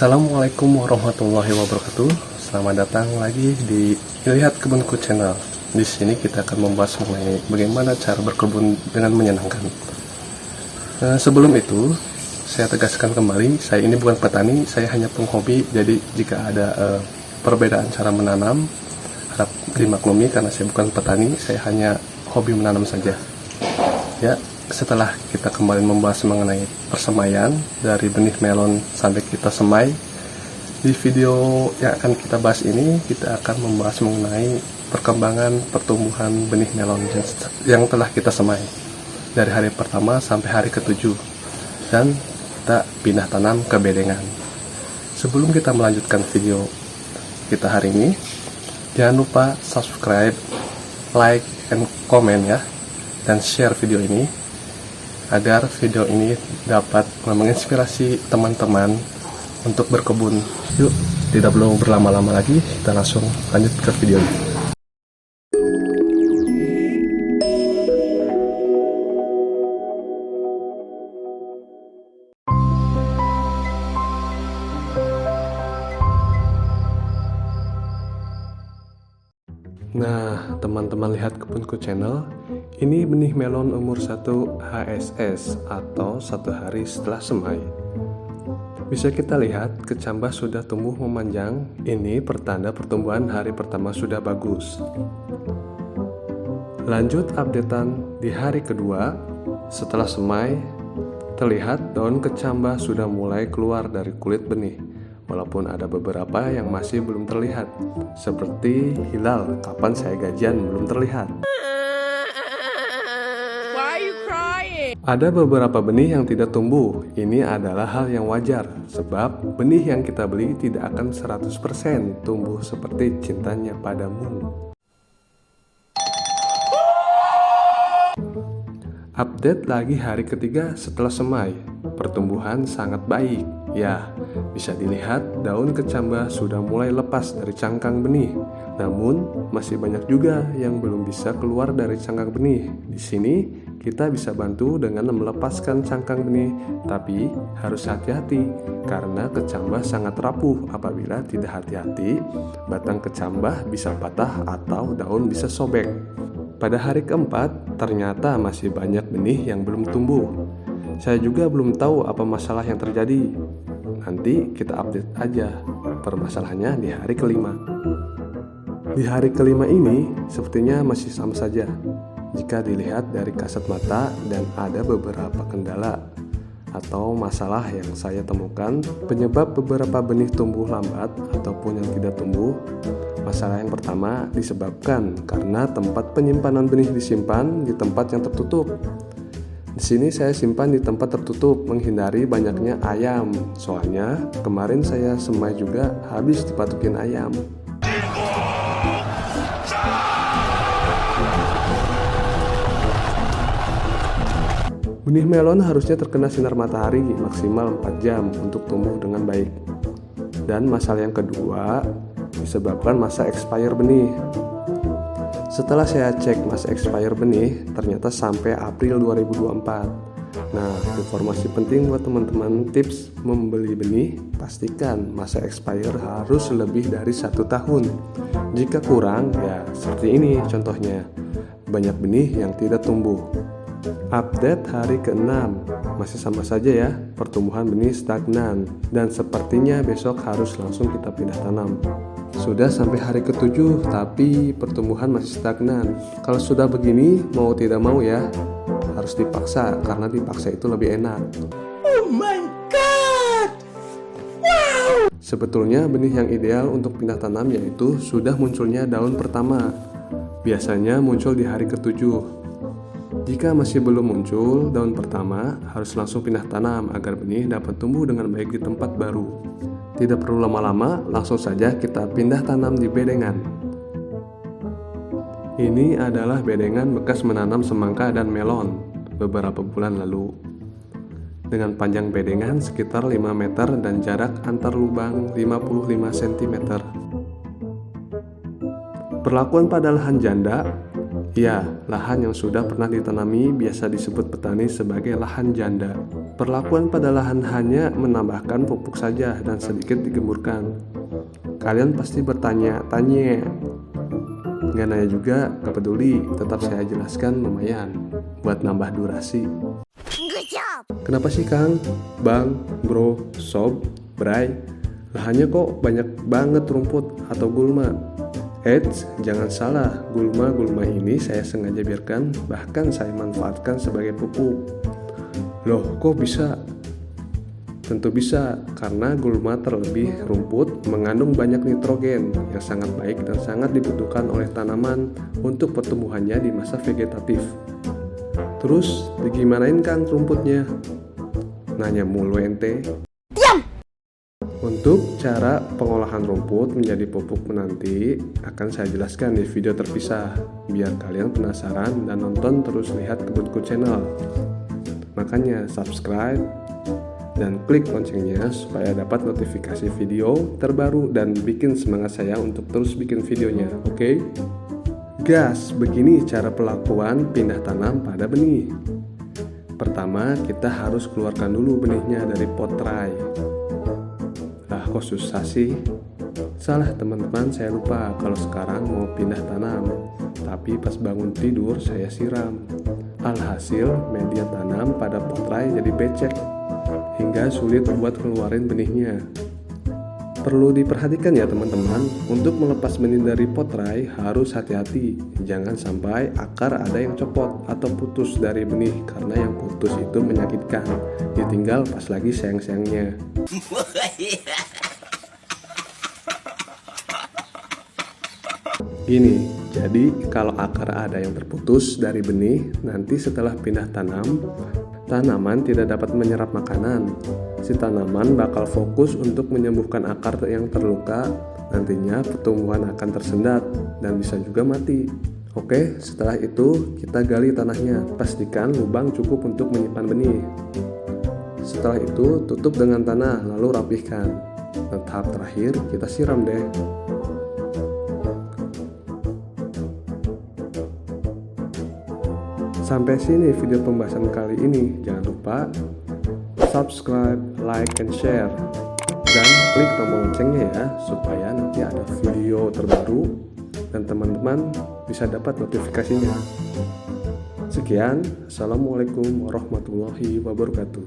Assalamualaikum warahmatullahi wabarakatuh. Selamat datang lagi di Lihat Kebunku Channel. Di sini kita akan membahas mengenai bagaimana cara berkebun dengan menyenangkan. Sebelum itu, saya tegaskan kembali, saya ini bukan petani, saya hanya penghobi. Jadi jika ada perbedaan cara menanam, harap dimaklumi karena saya bukan petani, saya hanya hobi menanam saja. Ya, setelah kita kembali membahas mengenai persemaian dari benih melon sampai kita semai, di video yang akan kita bahas ini kita akan membahas mengenai perkembangan pertumbuhan benih melon yang telah kita semai dari hari pertama sampai hari ke-7 dan kita pindah tanam ke bedengan. Sebelum kita melanjutkan video kita hari ini, jangan lupa subscribe, like, and comment ya, dan share video ini agar video ini dapat menginspirasi teman-teman untuk berkebun. Yuk, tidak perlu berlama-lama lagi, kita langsung lanjut ke video ini. Nah, teman-teman lihat Kebunku Channel, ini benih melon umur 1 HSS atau 1 hari setelah semai. Bisa kita lihat kecambah sudah tumbuh memanjang. Ini pertanda pertumbuhan hari pertama sudah bagus. Lanjut updatean di hari kedua setelah semai, terlihat daun kecambah sudah mulai keluar dari kulit benih. Walaupun ada beberapa yang masih belum terlihat, seperti hilal kapan saya gajian belum terlihat. Ada beberapa benih yang tidak tumbuh. Ini adalah hal yang wajar, sebab benih yang kita beli tidak akan 100% tumbuh seperti cintanya padamu. Update lagi hari ketiga setelah semai, pertumbuhan sangat baik. Ya, bisa dilihat daun kecambah sudah mulai lepas dari cangkang benih. Namun, masih banyak juga yang belum bisa keluar dari cangkang benih. Di sini, kita bisa bantu dengan melepaskan cangkang benih, tapi harus hati-hati karena kecambah sangat rapuh. Apabila tidak hati-hati, batang kecambah bisa patah atau daun bisa sobek. Pada hari keempat, ternyata masih banyak benih yang belum tumbuh. Saya juga belum tahu apa masalah yang terjadi. Nanti kita update aja permasalahannya di hari kelima. Di hari kelima ini sepertinya masih sama saja jika dilihat dari kasat mata, dan ada beberapa kendala atau masalah yang saya temukan penyebab beberapa benih tumbuh lambat ataupun yang tidak tumbuh. Masalah yang pertama disebabkan karena tempat penyimpanan benih disimpan di tempat yang tertutup. Di sini saya simpan di tempat tertutup menghindari banyaknya ayam. Soalnya kemarin saya semai juga habis dipatukin ayam. Benih melon harusnya terkena sinar matahari maksimal 4 jam untuk tumbuh dengan baik. Dan masalah yang kedua disebabkan masa expire benih. Setelah saya cek masa expire benih, ternyata sampai April 2024. Nah, informasi penting buat teman-teman, tips membeli benih, pastikan masa expire harus lebih dari 1 tahun. Jika kurang, ya seperti ini contohnya, banyak benih yang tidak tumbuh. Update hari ke-6, masih sama saja ya, pertumbuhan benih stagnan, dan sepertinya besok harus langsung kita pindah tanam. Sudah sampai hari ke-7 tapi pertumbuhan masih stagnan. Kalau sudah begini, mau tidak mau ya harus dipaksa, karena dipaksa itu lebih enak. Oh my god, wow! Sebetulnya benih yang ideal untuk pindah tanam yaitu sudah munculnya daun pertama. Biasanya muncul di hari ke-7. Jika masih belum muncul daun pertama, harus langsung pindah tanam agar benih dapat tumbuh dengan baik di tempat baru. Tidak perlu lama-lama, langsung saja kita pindah tanam di bedengan. Ini adalah bedengan bekas menanam semangka dan melon beberapa bulan lalu. Dengan panjang bedengan sekitar 5 meter dan jarak antar lubang 55 cm. Perlakuan pada lahan janda. Ya, lahan yang sudah pernah ditanami biasa disebut petani sebagai lahan janda. Perlakuan pada lahan hanya menambahkan pupuk saja dan sedikit digemburkan. Kalian pasti bertanya-tanya. Nggak nanya juga, gak peduli, tetap saya jelaskan lumayan buat nambah durasi. Kenapa sih Kang, Bang, Bro, Sob, Bray, lahannya kok banyak banget rumput atau gulma? Eits, jangan salah, gulma-gulma ini saya sengaja biarkan, bahkan saya manfaatkan sebagai pupuk. Loh, kok bisa? Tentu bisa, karena gulma terlebih rumput mengandung banyak nitrogen yang sangat baik dan sangat dibutuhkan oleh tanaman untuk pertumbuhannya di masa vegetatif. Terus, digimanain Kang rumputnya? Nanya mulu ente. Diam! Untuk cara pengolahan rumput menjadi pupuk menanti akan saya jelaskan di video terpisah, biar kalian penasaran dan nonton terus lihat Kebunku Channel. Makanya subscribe dan klik loncengnya supaya dapat notifikasi video terbaru dan bikin semangat saya untuk terus bikin videonya, oke? Gas, begini cara pelakuan pindah tanam pada benih. Pertama, kita harus keluarkan dulu benihnya dari potrai. Lah, kok susah sih? Salah teman-teman, saya lupa kalau sekarang mau pindah tanam, tapi pas bangun tidur saya siram. Alhasil, media tanam pada potrai jadi becek, hingga sulit buat keluarin benihnya. Perlu diperhatikan ya teman-teman, untuk melepas benih dari potrai harus hati-hati. Jangan sampai akar ada yang copot atau putus dari benih, karena yang putus itu menyakitkan. Ditinggal pas lagi sayang-sayangnya. Gini, jadi kalau akar ada yang terputus dari benih, nanti setelah pindah tanam, tanaman tidak dapat menyerap makanan. Si tanaman bakal fokus untuk menyembuhkan akar yang terluka. Nantinya pertumbuhan akan tersendat dan bisa juga mati. Oke, setelah itu kita gali tanahnya. Pastikan lubang cukup untuk menyimpan benih. Setelah itu tutup dengan tanah lalu rapihkan. Dan tahap terakhir kita siram deh. Sampai sini video pembahasan kali ini. Jangan lupa subscribe, like, and share, dan klik tombol loncengnya ya, supaya nanti ada video terbaru dan teman-teman bisa dapat notifikasinya. Sekian, assalamualaikum warahmatullahi wabarakatuh.